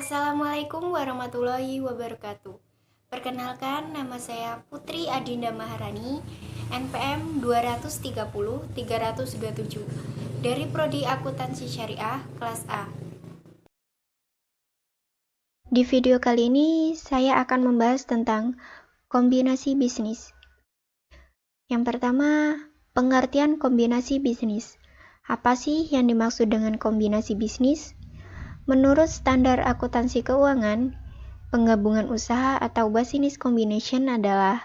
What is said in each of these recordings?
Assalamualaikum warahmatullahi wabarakatuh. Perkenalkan, nama saya Putri Adinda Maharani, NPM 230-327 dari Prodi Akuntansi Syariah kelas A. Di video kali ini, saya akan membahas tentang kombinasi bisnis. Yang pertama, pengertian kombinasi bisnis. Apa sih yang dimaksud dengan kombinasi bisnis? Menurut standar akuntansi keuangan, penggabungan usaha atau business combination adalah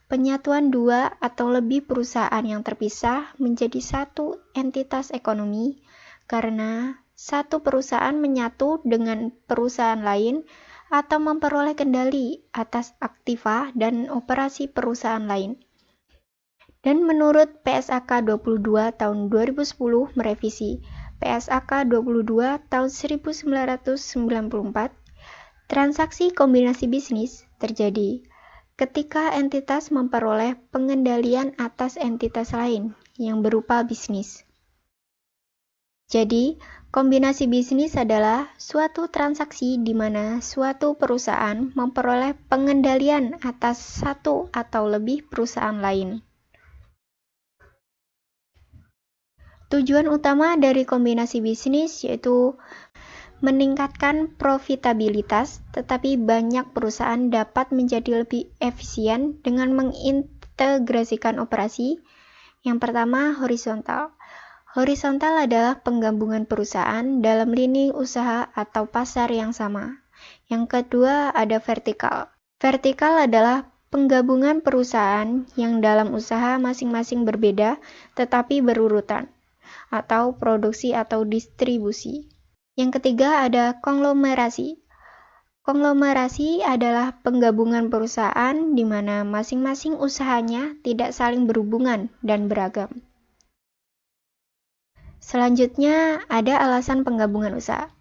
penyatuan dua atau lebih perusahaan yang terpisah menjadi satu entitas ekonomi karena satu perusahaan menyatu dengan perusahaan lain atau memperoleh kendali atas aktiva dan operasi perusahaan lain. Dan menurut PSAK 22 tahun 2010 merevisi PSAK 22 tahun 1994, transaksi kombinasi bisnis terjadi ketika entitas memperoleh pengendalian atas entitas lain yang berupa bisnis. Jadi, kombinasi bisnis adalah suatu transaksi di mana suatu perusahaan memperoleh pengendalian atas satu atau lebih perusahaan lain. Tujuan utama dari kombinasi bisnis yaitu meningkatkan profitabilitas, tetapi banyak perusahaan dapat menjadi lebih efisien dengan mengintegrasikan operasi. Yang pertama, horizontal. Horizontal adalah penggabungan perusahaan dalam lini usaha atau pasar yang sama. Yang kedua, ada vertikal. Vertikal adalah penggabungan perusahaan yang dalam usaha masing-masing berbeda, tetapi berurutan, atau produksi atau distribusi. Yang ketiga ada konglomerasi. Konglomerasi adalah penggabungan perusahaan di mana masing-masing usahanya tidak saling berhubungan dan beragam. Selanjutnya ada alasan penggabungan usaha.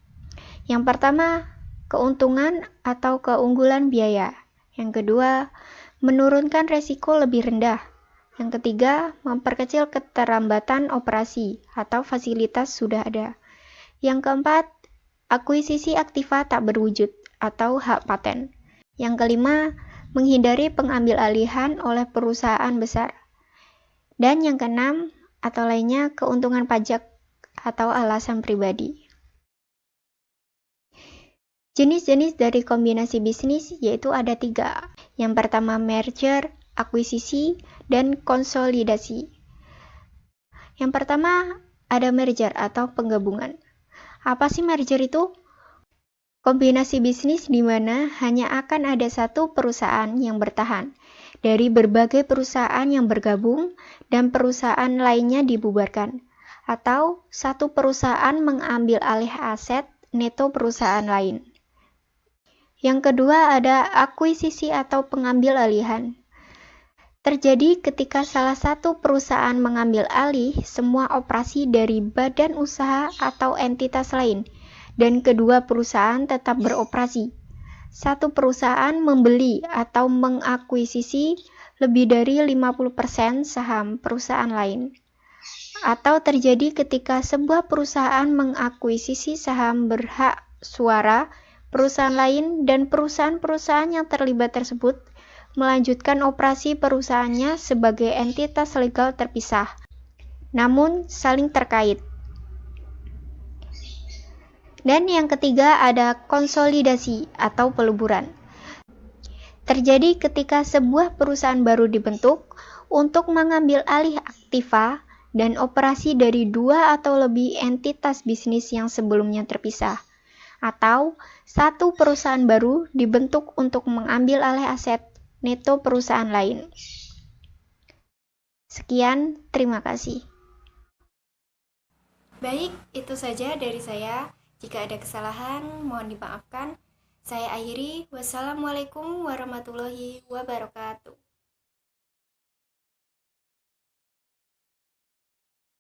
Yang pertama, keuntungan atau keunggulan biaya. Yang kedua, menurunkan resiko lebih rendah. Yang ketiga, memperkecil keterlambatan operasi atau fasilitas sudah ada. Yang keempat, akuisisi aktiva tak berwujud atau hak paten. Yang kelima, menghindari pengambil alihan oleh perusahaan besar. Dan yang keenam, atau lainnya, keuntungan pajak atau alasan pribadi. Jenis-jenis dari kombinasi bisnis yaitu ada 3. Yang pertama, merger, akuisisi, dan konsolidasi. Yang pertama, ada merger atau penggabungan. Apa sih merger itu? Kombinasi bisnis di mana hanya akan ada satu perusahaan yang bertahan dari berbagai perusahaan yang bergabung dan perusahaan lainnya dibubarkan, atau satu perusahaan mengambil alih aset neto perusahaan lain. Yang kedua ada akuisisi atau pengambil alihan. Terjadi ketika salah satu perusahaan mengambil alih semua operasi dari badan usaha atau entitas lain, dan kedua perusahaan tetap beroperasi. Satu perusahaan membeli atau mengakuisisi lebih dari 50% saham perusahaan lain. Atau terjadi ketika sebuah perusahaan mengakuisisi saham berhak suara perusahaan lain dan perusahaan-perusahaan yang terlibat tersebut melanjutkan operasi perusahaannya sebagai entitas legal terpisah, namun saling terkait. Dan yang ketiga ada konsolidasi atau peluburan. Terjadi ketika sebuah perusahaan baru dibentuk untuk mengambil alih aktiva dan operasi dari dua atau lebih entitas bisnis yang sebelumnya terpisah. Atau satu perusahaan baru dibentuk untuk mengambil alih aset neto perusahaan lain. Sekian, terima kasih. Baik, itu saja dari saya. Jika ada kesalahan, mohon dimaafkan. Saya akhiri. Wassalamualaikum warahmatullahi wabarakatuh.